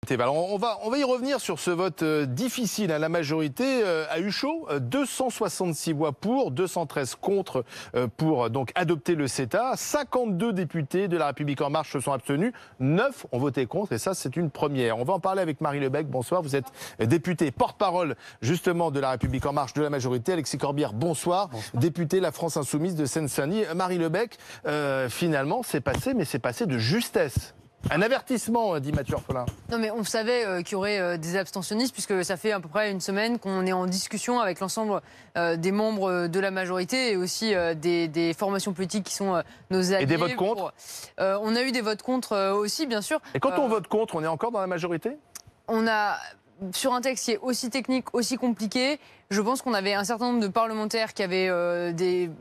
Alors on va y revenir sur ce vote difficile. La majorité a eu chaud, 266 voix pour, 213 contre pour donc adopter le CETA. 52 députés de La République En Marche se sont abstenus, 9 ont voté contre et ça c'est une première. On va en parler avec Marie Lebec. Bonsoir, vous êtes députée porte-parole justement de La République En Marche de la majorité. Alexis Corbière, bonsoir, député La France Insoumise de Seine-Saint-Denis. Marie Lebec, finalement c'est passé, mais c'est passé de justesse. Un avertissement, dit Mathieu Orphelin. Non mais on savait qu'il y aurait des abstentionnistes puisque ça fait à peu près une semaine qu'on est en discussion avec l'ensemble des membres de la majorité et aussi des formations politiques qui sont nos alliés. Et des votes contre on a eu des votes contre aussi, bien sûr. Et quand on vote contre, on est encore dans la majorité? On a, sur un texte qui est aussi technique, aussi compliqué, je pense qu'on avait un certain nombre de parlementaires qui avaient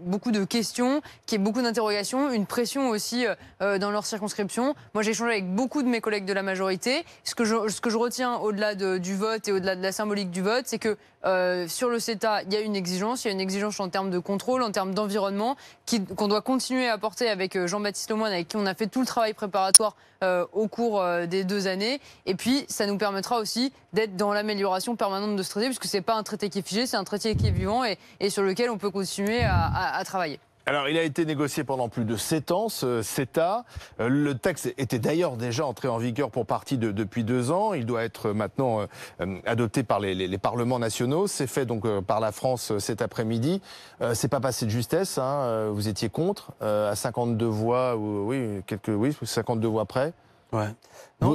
beaucoup de questions, qui avaient beaucoup d'interrogations, une pression aussi dans leur circonscription. Moi, j'ai échangé avec beaucoup de mes collègues de la majorité. Ce que je retiens au-delà du vote et au-delà de la symbolique du vote, c'est que sur le CETA, il y a une exigence en termes de contrôle, en termes d'environnement, qu'on doit continuer à apporter avec Jean-Baptiste Lemoyne, avec qui on a fait tout le travail préparatoire au cours des 2 années. Et puis, ça nous permettra aussi d'être dans l'amélioration permanente de ce traité, puisque ce n'est pas un traité qui est figé, c'est un traité qui est vivant et sur lequel on peut continuer à travailler. Alors, il a été négocié pendant plus de 7 ans, ce CETA. Le texte était d'ailleurs déjà entré en vigueur pour partie depuis 2 ans. Il doit être maintenant adopté par les parlements nationaux. C'est fait donc par la France cet après-midi. C'est pas passé de justesse, hein. Vous étiez contre, à 52 voix, oui, 52 voix près. Ouais.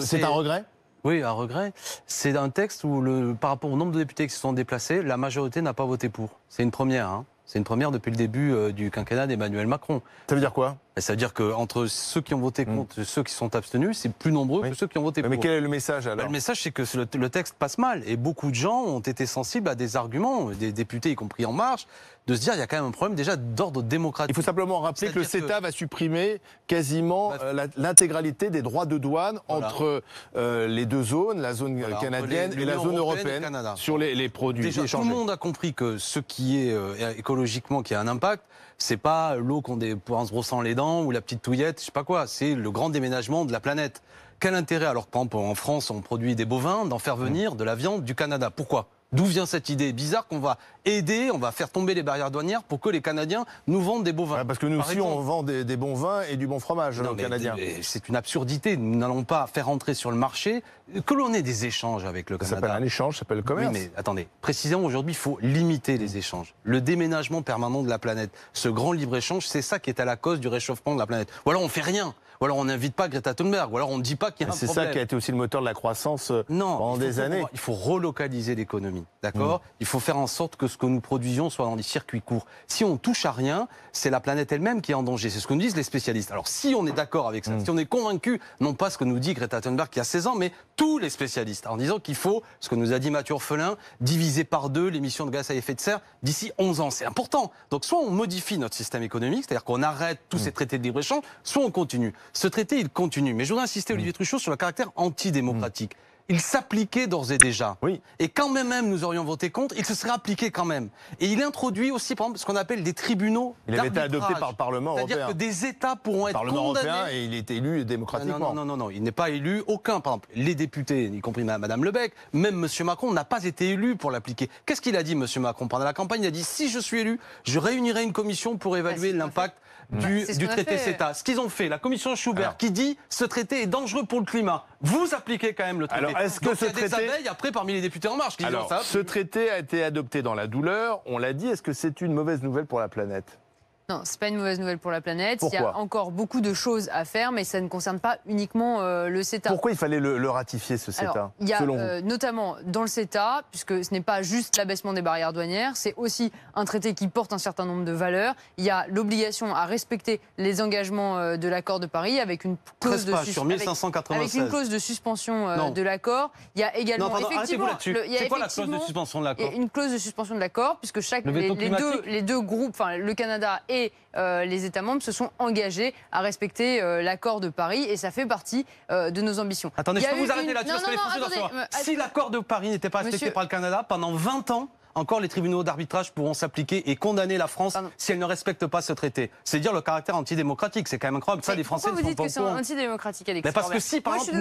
C'est un regret ? Oui, un regret. C'est un texte où, par rapport au nombre de députés qui se sont déplacés, la majorité n'a pas voté pour. C'est une première, hein. C'est une première depuis le début du quinquennat d'Emmanuel Macron. Ça veut dire quoi ? Ça veut dire qu'entre ceux qui ont voté contre et ceux qui sont abstenus, c'est plus nombreux que ceux qui ont voté pour. Mais quel est le message alors ? Le message, c'est que le texte passe mal. Et beaucoup de gens ont été sensibles à des arguments, des députés, y compris En Marche, de se dire qu'il y a quand même un problème déjà d'ordre démocratique. Il faut simplement rappeler que le CETA va supprimer quasiment l'intégralité des droits de douane entre les deux zones, la zone canadienne et la zone européenne, sur les produits déjà, échangés. Tout le monde a compris que ce qui est écologiquement qui a un impact, c'est pas l'eau qu'on dépose en se brossant les dents ou la petite touillette, je sais pas quoi, c'est le grand déménagement de la planète. Quel intérêt, alors que par exemple en France on produit des bovins, d'en faire venir de la viande du Canada? Pourquoi? D'où vient cette idée bizarre qu'on va aider, on va faire tomber les barrières douanières pour que les Canadiens nous vendent des bovins? Parce que nous aussi, on vend des bons vins et du bon fromage aux Canadiens. C'est une absurdité. Nous n'allons pas faire entrer sur le marché que l'on ait des échanges avec le Canada. Ça s'appelle un échange, ça s'appelle le commerce. Oui, mais attendez. Précisément, aujourd'hui, il faut limiter les échanges. Le déménagement permanent de la planète. Ce grand libre-échange, c'est ça qui est à la cause du réchauffement de la planète. Ou alors on fait rien. Ou alors on n'invite pas Greta Thunberg. Ou alors on ne dit pas qu'il y a un problème. C'est ça qui a été aussi le moteur de la croissance pendant des années. Il faut relocaliser l'économie. D'accord ? Il faut faire en sorte que ce que nous produisions soit dans des circuits courts. Si on touche à rien, c'est la planète elle-même qui est en danger. C'est ce que nous disent les spécialistes. Alors si on est d'accord avec ça, si on est convaincu, non pas ce que nous dit Greta Thunberg qui a 16 ans, mais tous les spécialistes, en disant qu'il faut, ce que nous a dit Mathieu Orphelin, diviser par 2 l'émission de gaz à effet de serre d'ici 11 ans. C'est important. Donc soit on modifie notre système économique, c'est-à-dire qu'on arrête tous ces traités de libre-échange, soit on continue. Ce traité, il continue. Mais je voudrais insister, Olivier Truchot, sur le caractère antidémocratique. Il s'appliquait d'ores et déjà. Oui. Et quand même nous aurions voté contre, il se serait appliqué quand même. Et il introduit aussi, par exemple, ce qu'on appelle des tribunaux d'arbitrage. Il avait été adopté par le Parlement européen. C'est-à-dire que des États pourront être condamnés. Parlement européen, et il est élu démocratiquement. Non, il n'est pas élu. Aucun, par exemple, les députés, y compris Madame Lebec, même M. Macron, n'a pas été élu pour l'appliquer. Qu'est-ce qu'il a dit, M. Macron, pendant la campagne? Il a dit, si je suis élu, je réunirai une commission pour évaluer l'impact du traité CETA. Ce qu'ils ont fait, la commission Schubert, qui dit, ce traité est dangereux pour le climat. Vous appliquez quand même le traité. Alors, est-ce que ce traité... des abeilles après parmi les députés En Marche qui disent ça. Ce traité a été adopté dans la douleur, on l'a dit. Est-ce que c'est une mauvaise nouvelle pour la planète? Non, c'est pas une mauvaise nouvelle pour la planète. Pourquoi? Il y a encore beaucoup de choses à faire, mais ça ne concerne pas uniquement le CETA. Pourquoi il fallait le ratifier, ce CETA? Alors, il y a notamment dans le CETA, puisque ce n'est pas juste l'abaissement des barrières douanières, c'est aussi un traité qui porte un certain nombre de valeurs. Il y a l'obligation à respecter les engagements de l'accord de Paris avec une clause de suspension de l'accord. Il y a également effectivement c'est quoi la clause de suspension de l'accord? Une clause de suspension de l'accord, puisque les deux groupes, enfin le Canada et les États membres se sont engagés à respecter l'accord de Paris et ça fait partie de nos ambitions. Attendez, je peux vous arrêter là-dessus parce que les Français doivent savoir. Si l'accord de Paris n'était pas respecté par le Canada, pendant 20 ans, encore les tribunaux d'arbitrage pourront s'appliquer et condamner la France si elle ne respecte pas ce traité. C'est dire le caractère antidémocratique. C'est quand même incroyable. Ça, les Français ne sont pas au courant. Pourquoi vous dites que c'est antidémocratique, Alexis Parce que si, par exemple,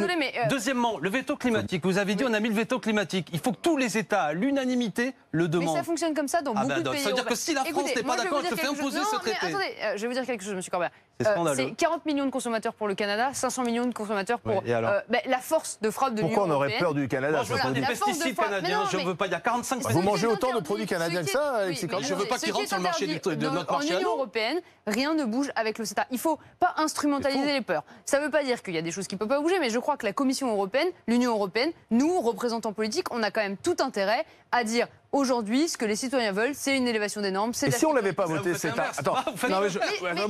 deuxièmement, le veto climatique. Vous avez dit, on a mis le veto climatique. Il faut que tous les États, à l'unanimité, le demandent. Mais ça fonctionne comme ça dans beaucoup de pays. Ça veut dire que si la France n'est pas d'accord, elle se fait imposer ce traité. Attendez, je vais vous dire quelque chose, monsieur Corbert. C'est 40 millions de consommateurs pour le Canada, 500 millions de consommateurs pour la force de frappe de l'Union Pourquoi on européenne. aurait peur du Canada? Moi, je veux pas des pesticides canadiens, je veux pas. Il y a 45 Vous pesticides. mangez autant de produits canadiens que ça, Alexis Oui, Corbett? Je veux pas qu'ils rentrent sur le marché de notre marché. En Union européenne, rien ne bouge avec le CETA. Il ne faut pas instrumentaliser les peurs. Ça ne veut pas dire qu'il y a des choses qui ne peuvent pas bouger, mais je crois que la Commission européenne, l'Union européenne, nous, représentants politiques, on a quand même tout intérêt à dire aujourd'hui, ce que les citoyens veulent, c'est une élévation des normes. Et si on l'avait pas voté, c'est CETA? Attends, moi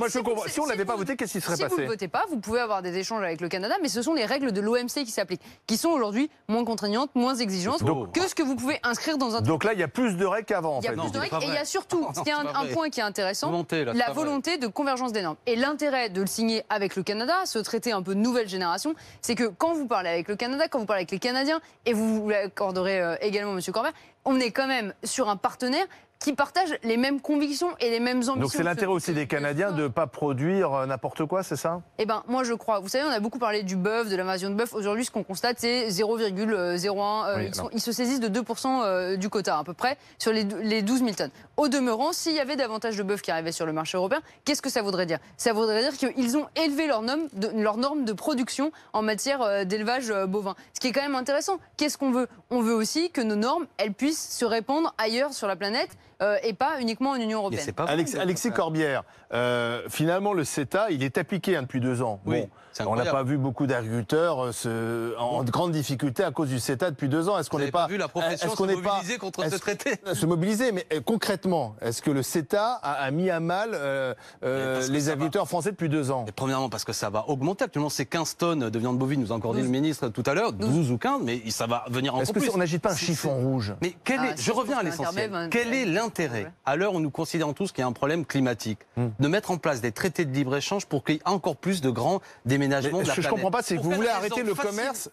je comprends. Si on l'avait pas voté, qu'est-ce qui serait passé? Si vous ne passé? votez pas, vous pouvez avoir des échanges avec le Canada, mais ce sont les règles de l'OMC qui s'appliquent, qui sont aujourd'hui moins contraignantes, moins exigeantes que ce que vous pouvez inscrire dans un traité. Donc là, il y a plus de règles qu'avant, en fait. Il y a plus de règles et il y a surtout, ce qui est un point qui est intéressant, la volonté de convergence des normes. Et l'intérêt de le signer avec le Canada, ce traité un peu de nouvelle génération, c'est que quand vous parlez avec le Canada, quand vous parlez avec les Canadiens, et vous l'accorderez également, monsieur Corbett, on est quand même sur un partenaire qui partagent les mêmes convictions et les mêmes ambitions. Donc c'est l'intérêt aussi des Canadiens de ne pas produire n'importe quoi, c'est ça? Eh bien, moi je crois. Vous savez, on a beaucoup parlé du bœuf, de l'invasion de bœuf. Aujourd'hui, ce qu'on constate, c'est 0,01. Ils se saisissent de 2% du quota, à peu près, sur les 12 000 tonnes. Au demeurant, s'il y avait davantage de bœuf qui arrivaient sur le marché européen, qu'est-ce que ça voudrait dire? Ça voudrait dire qu'ils ont élevé leurs normes de production en matière d'élevage bovin. Ce qui est quand même intéressant. Qu'est-ce qu'on veut? On veut aussi que nos normes, elles puissent se répandre ailleurs sur la planète. Et pas uniquement en Union européenne. Alexis Corbière, finalement le CETA, il est appliqué depuis 2 ans. Oui, bon, on n'a pas vu beaucoup d'agriculteurs en grande difficulté à cause du CETA depuis 2 ans. Est-ce qu'on n'est pas vu la profession se mobiliser contre ce traité? Se mobiliser, mais concrètement, est-ce que le CETA a mis à mal les agriculteurs français depuis 2 ans? Et premièrement, parce que ça va augmenter. Actuellement, c'est 15 tonnes de viande bovine, nous a encore dit le ministre tout à l'heure, 12 ou 15, mais ça va venir encore plus. Est-ce qu'on n'agite pas un chiffon rouge? Mais je reviens à l'essentiel. Quel est l'intérêt, à l'heure où nous considérons tous qu'il y a un problème climatique, de mettre en place des traités de libre-échange pour qu'il y ait encore plus de grands déménagements de la planète? Je ne comprends pas, c'est que vous voulez arrêter le commerce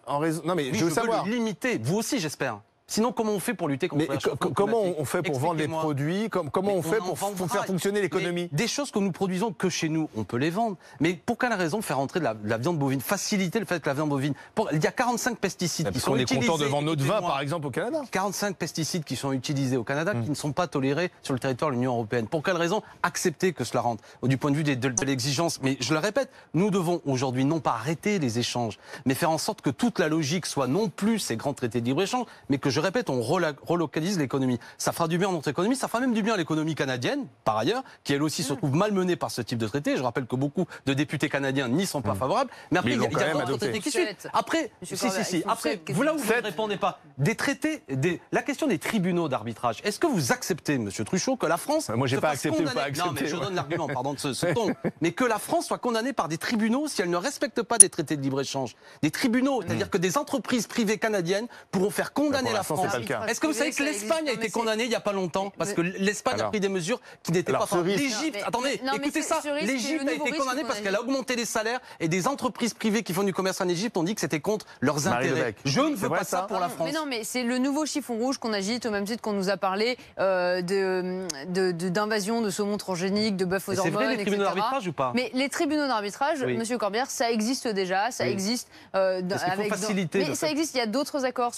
en raison... Non mais je veux savoir. Le limiter, vous aussi j'espère. Sinon, comment on fait pour lutter contre la réchauffement climatique? Comment on fait pour vendre les produits? Comment on fait pour faire fonctionner l'économie? Des choses que nous produisons que chez nous, on peut les vendre. Mais pour quelle raison faire entrer de la viande bovine? Faciliter le fait que la viande bovine... Il y a 45 pesticides qui sont utilisés... On est content de vendre notre vin, par exemple, au Canada. 45 pesticides qui sont utilisés au Canada qui ne sont pas tolérés sur le territoire de l'Union européenne. Pour quelle raison accepter que cela rentre? Du point de vue de l'exigence. Mais je le répète, nous devons aujourd'hui non pas arrêter les échanges, mais faire en sorte que toute la logique soit non plus ces grands traités de libre-échange, mais que, je répète, on relocalise l'économie. Ça fera du bien à notre économie, ça fera même du bien à l'économie canadienne, par ailleurs, qui elle aussi se trouve malmenée par ce type de traité. Je rappelle que beaucoup de députés canadiens n'y sont pas favorables. Mais après, il y a d'autres traités qui suivent. Après, après, vous là où vous ne répondez pas, des traités, la question des tribunaux d'arbitrage. Est-ce que vous acceptez, monsieur Truchot, que la France... Moi, j'ai pas accepté ou pas accepté. Non, mais je donne l'argument, pardon de ce ton. Mais que la France soit condamnée par des tribunaux si elle ne respecte pas des traités de libre-échange. Des tribunaux, c'est-à-dire que des entreprises privées canadiennes pourront faire condamner la France. Est-ce que vous savez que l'Espagne a été condamnée il n'y a pas longtemps? Parce que l'Espagne a pris des mesures qui n'étaient pas favorables. L'Égypte, attendez, écoutez ça, l'Égypte a été condamnée parce qu'elle a augmenté les salaires et des entreprises privées qui font du commerce en Égypte ont dit que c'était contre leurs intérêts. Je ne veux pas ça pour la France. Mais non, mais c'est le nouveau chiffon rouge qu'on agite au même titre qu'on nous a parlé d'invasion de saumon transgénique, de bœuf aux hormones, etc. C'est vrai les tribunaux d'arbitrage ou pas? Mais les tribunaux d'arbitrage, monsieur Corbière, ça existe déjà, ça existe. Avec faciliter. Mais ça existe, il y a d'autres accords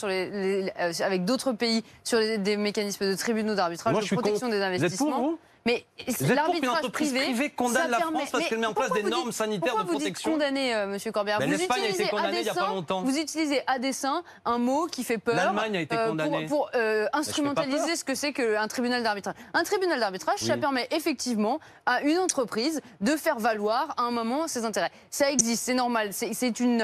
avec d'autres pays sur des mécanismes de tribunaux d'arbitrage, de protection des investissements. Vous êtes pour, vous? Mais vous êtes pour qu'une entreprise privée condamne la France parce qu'elle met en place des normes sanitaires de protection? Pourquoi vous dites condamner, monsieur Corbière? L'Espagne a été condamnée il n'y a pas longtemps. Vous utilisez à dessein un mot qui fait peur. L'Allemagne a été condamnée. Pour instrumentaliser ce que c'est qu'un tribunal d'arbitrage. Un tribunal d'arbitrage, ça permet effectivement à une entreprise de faire valoir à un moment ses intérêts. Ça existe, c'est normal. C'est une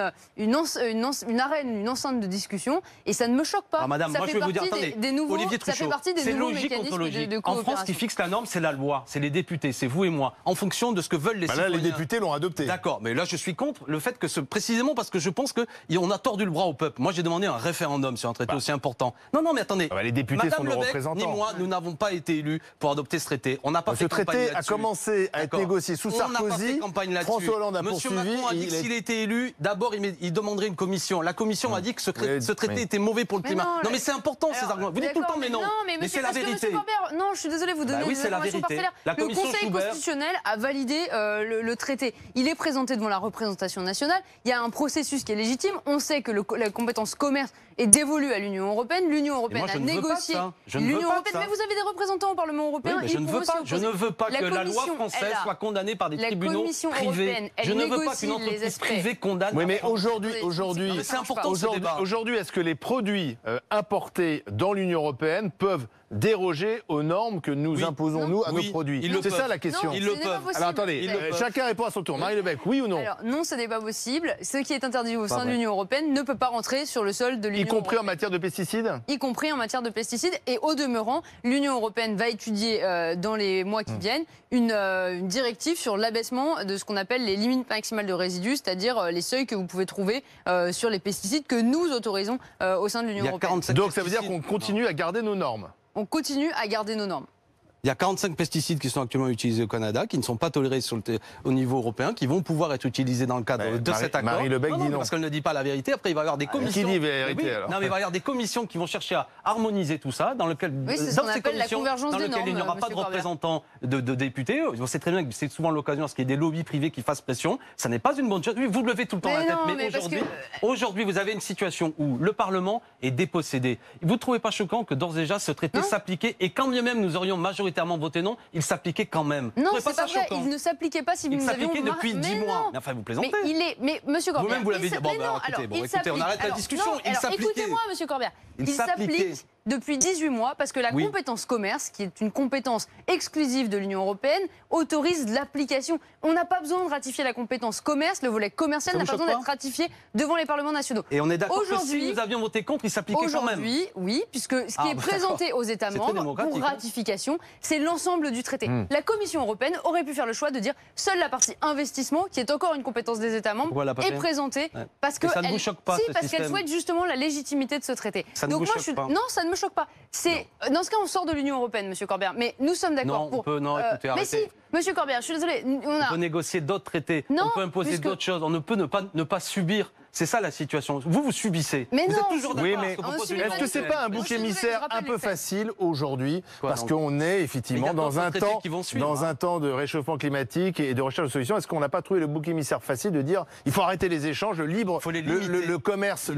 arène, une enceinte de discussion et ça ne me choque pas. Alors, madame, ça moi je vais vous dire, attendez, Olivier Truchot, ça fait partie des nouveaux mécanismes de coopération. En France, ce qui fixe la norme, c'est la la loi, c'est les députés, c'est vous et moi, en fonction de ce que veulent les citoyens. Là, les députés l'ont adopté. D'accord, mais là je suis contre le fait que précisément parce que je pense qu'on a tordu le bras au peuple. Moi j'ai demandé un référendum sur un traité aussi important. Non, mais attendez. Les députés Madame sont nos Lebec, représentants. ni moi, nous n'avons pas été élus pour adopter ce traité. On n'a pas fait campagne là-dessus. Ce traité a commencé à être négocié sous Sarkozy. François Hollande a Monsieur poursuivi. Macron a dit que s'il était élu, d'abord il demanderait une commission. La commission a dit que ce traité était mauvais pour le climat. Non, mais c'est important ces arguments. Vous dites tout le temps mais non. Mais c'est la vérité. Non, je suis désolée, vous donnez des informations parcellaires. Le Conseil constitutionnel a validé le traité. Il est présenté devant la représentation nationale. Il y a un processus qui est légitime. On sait que la compétence commerce est dévolue à l'Union européenne. L'Union européenne a négocié. L'Union européenne, mais vous avez des représentants au Parlement européen. Oui, je ne veux pas que la loi française soit condamnée par des tribunaux privés. Je ne veux pas qu'une entreprise privée condamne. Oui, mais aujourd'hui, c'est important ce débat. Aujourd'hui, est-ce que les produits importés dans l'Union européenne peuvent déroger aux normes que nous imposons, nous, à nos produits? C'est ça la question. Ils le peuvent. Alors attendez, chacun répond à son tour. Marie Lebec, oui ou non? Alors non, ce n'est pas possible. Ce qui est interdit au sein de l'Union européenne ne peut pas rentrer sur le sol de l'Union européenne. Y compris en matière de pesticides? Y compris en matière de pesticides. Et au demeurant, l'Union européenne va étudier dans les mois qui viennent une directive sur l'abaissement de ce qu'on appelle les limites maximales de résidus, c'est-à-dire les seuils que vous pouvez trouver sur les pesticides que nous autorisons au sein de l'Union européenne. Donc ça veut dire qu'on continue à garder nos normes? On continue à garder nos normes. Il y a 45 pesticides qui sont actuellement utilisés au Canada, qui ne sont pas tolérés au niveau européen, qui vont pouvoir être utilisés dans le cadre de cet accord. Marie Lebec dit non. Parce qu'elle ne dit pas la vérité. Après, il va y avoir des commissions. Qui dit vérité alors? Non, mais il va y avoir des commissions qui vont chercher à harmoniser tout ça, dans lequel, c'est ce qu'on appelle la convergence des normes, il n'y aura pas de représentants de députés. On sait très bien que c'est souvent l'occasion à ce qu'il y ait des lobbies privés qui fassent pression. Ça n'est pas une bonne chose. Vous levez tout le temps la tête, mais aujourd'hui, vous avez une situation où le Parlement est dépossédé. Vous ne trouvez pas choquant que d'ores et déjà ce traité s'appliquait et quand bien même nous aurions majoritairement voté non, il s'appliquait quand même? Non, c'est pas vrai. Il ne s'appliquait pas si nous avions... Il s'appliquait depuis 10 mois. Mais enfin, vous plaisantez. Mais monsieur Corbett... Vous-même, vous l'avez dit. Bon, écoutez, on arrête la discussion. Il s'appliquait. Écoutez-moi, monsieur Corbett. Il s'applique depuis 18 mois parce que la compétence commerce, qui est une compétence exclusive de l'Union européenne, autorise l'application. On n'a pas besoin de ratifier la compétence commerce. Le volet commercial n'a pas besoin d'être ratifié devant les parlements nationaux. Et on est d'accord que si nous avions voté contre, il s'appliquait quand même. Aujourd'hui, oui, puisque ce qui est présenté aux États membres pour ratification, c'est l'ensemble du traité. La Commission européenne aurait pu faire le choix de dire seule la partie investissement, qui est encore une compétence des États membres, est présentée parce que ça ne vous choque pas, parce qu'elle souhaite justement la légitimité de ce traité. Donc moi, non, ça ne me choque pas. Dans ce cas, on sort de l'Union européenne, monsieur Corbett. Mais nous sommes d'accord pour. Écoutez, mais si, monsieur Corbett, je suis désolée. On peut négocier d'autres traités. On peut imposer d'autres choses. On ne peut ne pas subir. C'est ça la situation. Vous subissez. Mais vous non. êtes toujours d'accord. Oui, mais est-ce que c'est pas un bouc émissaire un peu facile aujourd'hui, parce qu'on est effectivement dans un temps de réchauffement climatique et de recherche de solutions. Est-ce qu'on n'a pas trouvé le bouc émissaire facile de dire il faut arrêter les échanges, le libre commerce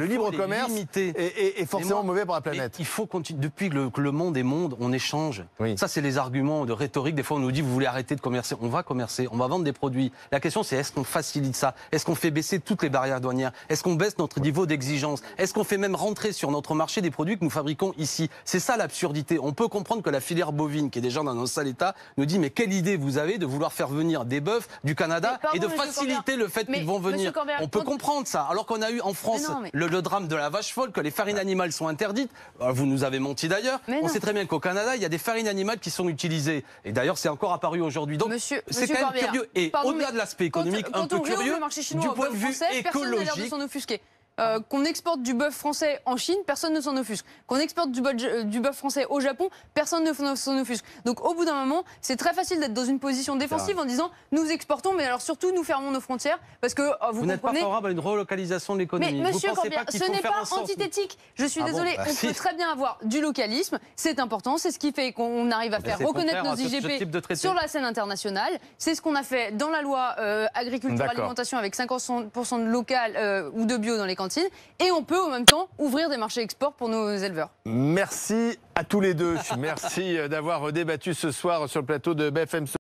est forcément mauvais pour la planète? Il faut continuer. Depuis que le monde est monde, on échange. Ça, c'est les arguments de rhétorique. Des fois, on nous dit vous voulez arrêter de commercer. On va commercer, on va vendre des produits. La question, c'est est-ce qu'on facilite ça? Est-ce qu'on fait baisser toutes les barrières douanières? Est-ce qu'on baisse notre niveau d'exigence? Est-ce qu'on fait même rentrer sur notre marché des produits que nous fabriquons ici? C'est ça l'absurdité. On peut comprendre que la filière bovine, qui est déjà dans un sale état, nous dit mais quelle idée vous avez de vouloir faire venir des bœufs du Canada et de faciliter le fait qu'ils vont venir. On peut comprendre ça. Alors qu'on a eu en France le drame de la vache folle, que les farines animales sont interdites. Vous nous avez menti d'ailleurs. On sait très bien qu'au Canada, il y a des farines animales qui sont utilisées. Et d'ailleurs, c'est encore apparu aujourd'hui. Donc c'est quand même curieux. Et au-delà de l'aspect économique, un peu curieux, du point de vue écologique. S'en offusquer. Qu'on exporte du bœuf français en Chine, personne ne s'en offusque. Qu'on exporte du bœuf français au Japon, personne ne s'en offusque. Donc au bout d'un moment, c'est très facile d'être dans une position défensive en disant nous exportons, mais alors surtout nous fermons nos frontières parce que vous n'êtes pas favorable à une relocalisation de l'économie. Mais monsieur Corbett, ce n'est pas antithétique. Je suis désolée, on peut très bien avoir du localisme, c'est important, c'est ce qui fait qu'on arrive à faire reconnaître nos IGP sur la scène internationale. C'est ce qu'on a fait dans la loi agriculture alimentation avec 50% de local ou de bio dans les cantines. Et on peut en même temps ouvrir des marchés export pour nos éleveurs. Merci à tous les deux. Merci d'avoir débattu ce soir sur le plateau de BFM.